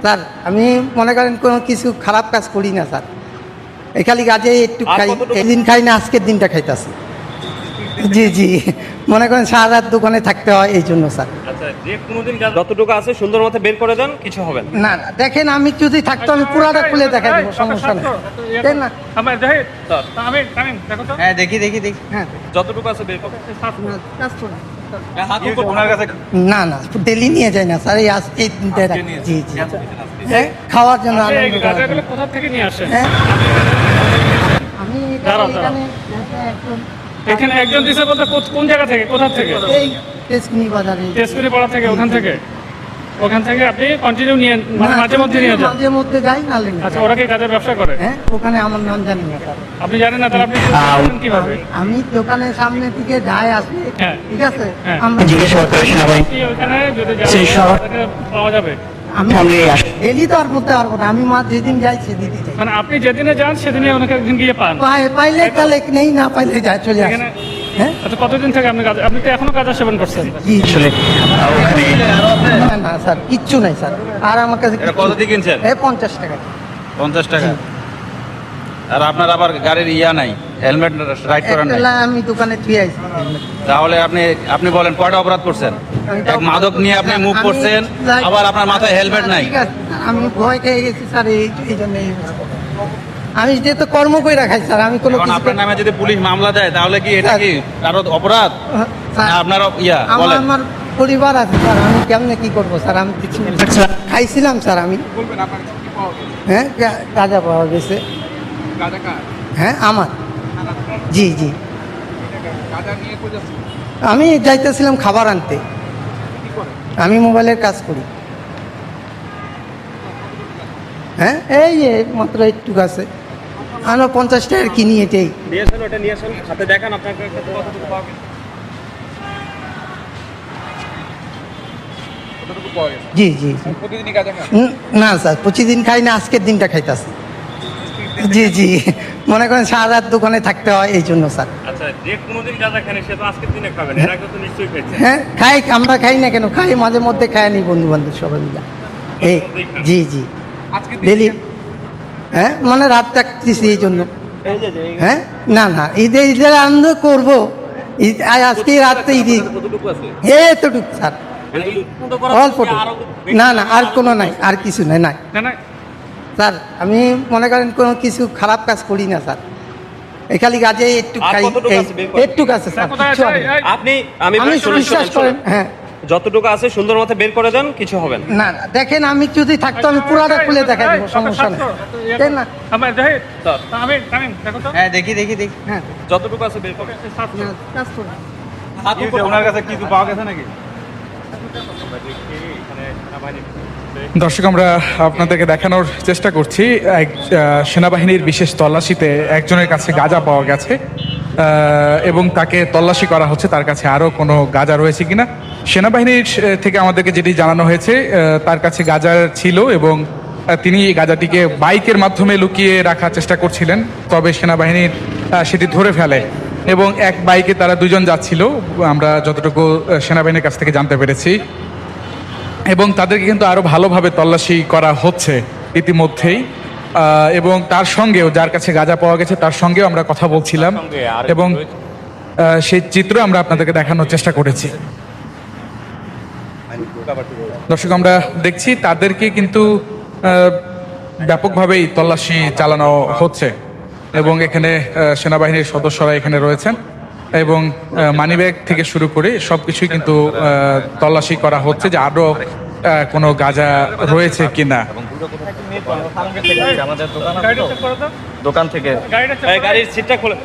Sir আমি মনে করেন কোনো কিছু খারাপ কাজ করি না স্যার, খালি কাজে একটু খাই, এদিন খাই না আজকের দিনটা খাইতেছি। জি জি, মনে করেন সারা রাত দোকানে থাকতে হয় এই জন্য স্যার। আচ্ছা, যে কোনোদিন যতটুকু আছে সুন্দর মতো বের করে দেন, কিছু হবে না। না না, দেখেন আমি যদি থাকতো আমি পুরাটা খুলে দেখাই দেবো, সমস্যা নেই। তাই না? হ্যাঁ দেখি দেখি দেখি। হ্যাঁ যতটুকু আছে বের করে কাজ করুন। ওনার কাছে না না, ডেলি নিয়ে যায় না স্যার, এই আজকে এই দিনটাই রাখি। জি জি, হ্যাঁ, খাওয়ার জন্য আনন্দ করার জন্য। কোথা থেকে নিয়ে আসেন? হ্যাঁ, আমি দাঁড়াও, দাঁড়াও। এখানে একজন দিছে বলতে কোন জায়গা থেকে, কোথা থেকে? এই তেজকুনি বাজারে। তেজপুরি পাড়া থেকে, ওখান থেকে আপনি কন্টিনিউ নিয়ে মানে মাঝে মধ্যে নিয়ে যান? মাঝে মধ্যে যাই না লেগে। আচ্ছা, ওরা কি কাজের ব্যবসা করে? হ্যাঁ, ওখানে আমার নাম জানি না স্যার। আপনি জানেন না, তাহলে আপনি বলছেন কিভাবে? আমি দোকানের সামনে থেকে যাই আসি, হ্যাঁ। ঠিক আছে, হ্যাঁ। আমরা জিজ্ঞেস আপনি ওখানে যদি যান, তাহলে পাওয়া যাবে। আমি ডেলি তো আর করতে পারবো না, আমি যেদিন যাই সেদিনই যাই। মানে আপনি যেদিনে যান সেদিনে ওনাকে একদিন গিয়ে পান। পাইলে তাহলে নেই, না পাইলে যায় চলে আসে। এখানে হ্যাঁ, আচ্ছা, কতদিন থেকে আপনি তো এখনো গাঁজা সেবন করছেন? জি আসলে না না স্যার, কিচ্ছু নাই স্যার। আর আমার কাছে এটা কত দিয়ে কিনছেন? 50 টাকা। 50 টাকা। আর আপনার আবার গাড়ির ইয়া নাই, হেলমেট রাইড করার নাই। একবেলা আমি দোকানে থুয়ে আইছি। তাহলে আপনি বলেন কয়টা অপরাধ করছেন? এক মাদক নিয়ে আপনি মুভ আমি করছেন, যাই- আবার আপনার মাথায় হেলমেট নাই। ঠিক আছে, আমি ভয় খেয়ে গেছি স্যার, এই জন্য আমি যেহেতু কর্ম করে রাখাই স্যার, আমি কোনো এখন কিছু আপনার নামে যদি পুলিশ মামলা দেয় তাহলে কি এটা কি কারো অপরাধ? স্যার, না আপনার ইয়া আমার বলেন। আমার পরিবার আছে স্যার, আমি কেমনে কি করবো স্যার, আমি কিছু খাইছিলাম স্যার আমি। হ্যাঁ, গাঁজা পাওয়া গেছে। হ্যাঁ আমার, জি জি, আমি যাইতেছিলাম খাবার আনতে, আমি মোবাইলের কাজ করি। হ্যাঁ, এই যে মাত্র একটু আছে, আমরা 50 টাকার কিনি এটাই। নিয়ে আসেন, ওটা নিয়ে আসেন, হাতে দেখান আপনার কাছে কতটুকু পাওয়া গেছে। জি জি জি, না স্যার প্রতিদিন খাই না আজকের দিনটা খাইতেছি। জি জি, মনে করেন সারা রাত দোকানে থাকতে হয় এই জন্য স্যার। আচ্ছা, যে কোনোদিন গাঁজা খান সে তো আজকের দিনে খাবেন, এর আগে তো নিশ্চয়ই খাইছেন। হ্যাঁ খাই, আমরা খাই না কেন, খাই মাঝে মধ্যে, খাই নি বন্ধু বান্ধব সবাই মিলে। এই জি জি, ডেলি। হ্যাঁ, মানে রাত থাকতেছি এই জন্য। হ্যাঁ, না না, ঈদের আনন্দ করবো, আজকে রাত্রে ঈদ। কতটুকু আছে? এতটুকু স্যার, মানে এই পর্যন্ত করা অল্প। কি আরো বেশি? না না, আর কোনো নাই, আর কিছু নাই নাই না না, স্যার। আমি মনে করেন কোনো কিছু খারাপ কাজ করি না স্যার, খালি কাজে একটু আর খাই, কতটুকু আছে বের করেন? একটু আছে স্যার, কোথায় কিচ্ছু আছে? হবে না। আমি আমি শুনুন, বিশ্বাস শুনুন, করেন। শুনুন। হ্যাঁ, যতটুকু আছে সুন্দর মতো বের করে দেন, কিছু হবে না। না না, দেখেন আমি যদি থাকতো আমি পুরাটা খুলে দেখাই দেবো, সমস্যা নেই। তাই না? আমার জাহিদ, তামিম, দেখো তো। হ্যাঁ দেখি দেখি দেখি। হ্যাঁ, যতটুকু আছে বের করে কাজ করুন। ওনার কাছে কিছু পাওয়া গেছে নাকি? দর্শক, আমরা আপনাদেরকে দেখানোর চেষ্টা করছি সেনাবাহিনীর বিশেষ তল্লাশিতে একজনের কাছে গাঁজা পাওয়া গেছে এবং তাকে তল্লাশি করা হচ্ছে তার কাছে আরও কোনো গাঁজা রয়েছে কিনা। সেনাবাহিনীর থেকে আমাদেরকে যেটি জানানো হয়েছে, তার কাছে গাঁজা ছিল এবং তিনি এই গাঁজাটিকে বাইকের মাধ্যমে লুকিয়ে রাখার চেষ্টা করছিলেন, তবে সেনাবাহিনীর সেটি ধরে ফেলে এবং এক বাইকে তারা দুজন যাচ্ছিল, আমরা যতটুকু সেনাবাহিনীর কাছ থেকে জানতে পেরেছি। এবং তাদেরকে কিন্তু আরও ভালোভাবে তল্লাশি করা হচ্ছে ইতিমধ্যেই, এবং তার সঙ্গেও যার কাছে গাঁজা পাওয়া গেছে তার সঙ্গেও আমরা কথা বলছিলাম এবং সেই চিত্র আমরা আপনাদেরকে দেখানোর চেষ্টা করেছি। দর্শক, আমরা দেখছি তাদেরকে কিন্তু ব্যাপকভাবেই তল্লাশি চালানো হচ্ছে এবং এখানে সেনাবাহিনীর সদস্যরা এখানে রয়েছেন এবং মানিব্যাগ থেকে শুরু করে সবকিছুই কিন্তু তল্লাশি করা হচ্ছে যে আরো কোনো গাঁজা রয়েছে কিনা। আমাদের গাড়িটা চেক করো তো। দোকান থেকে গাড়িটা চেক করো। গাড়ির সিটটা খোলে।